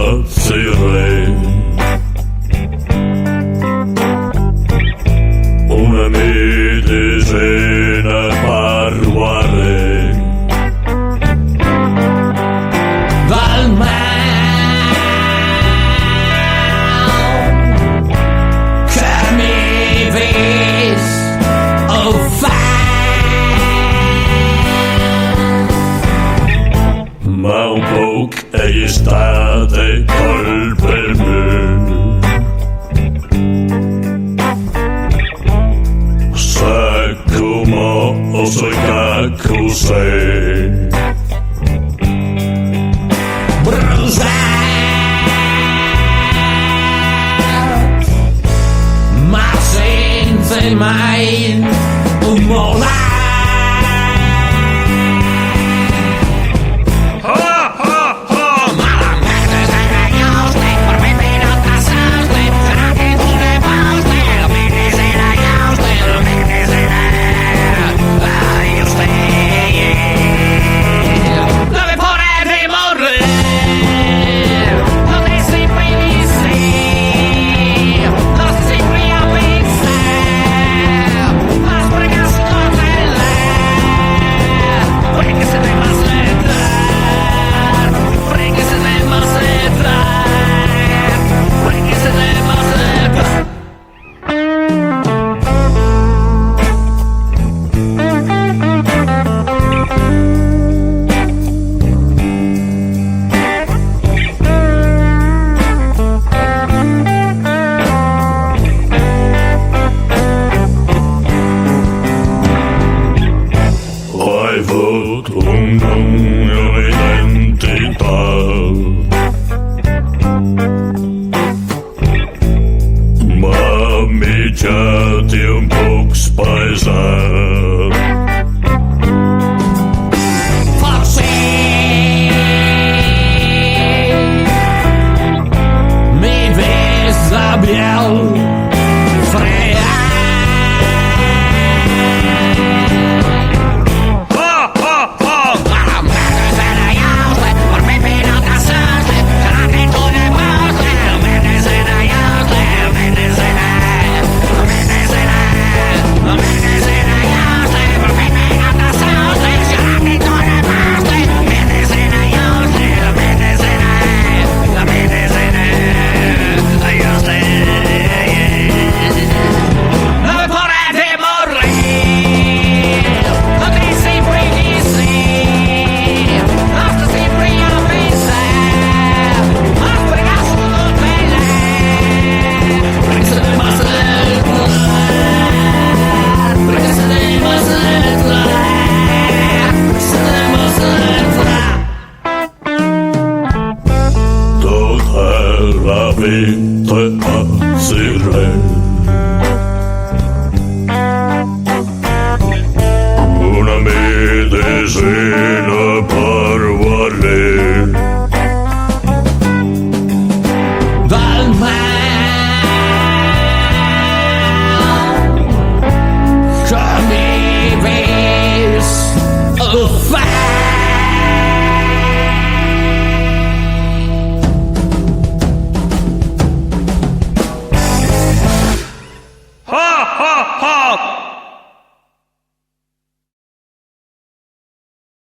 impazzire. Una medicina per guarire dal mal che mi vis o fa. Ma un poc è state colpe mie. Sai come o sai che cos'è. Ma senza mai un mollare. Hai avuto un'identità, ma mi chiedi un po' spaesare. Forse mi ves la biel frea. La vita a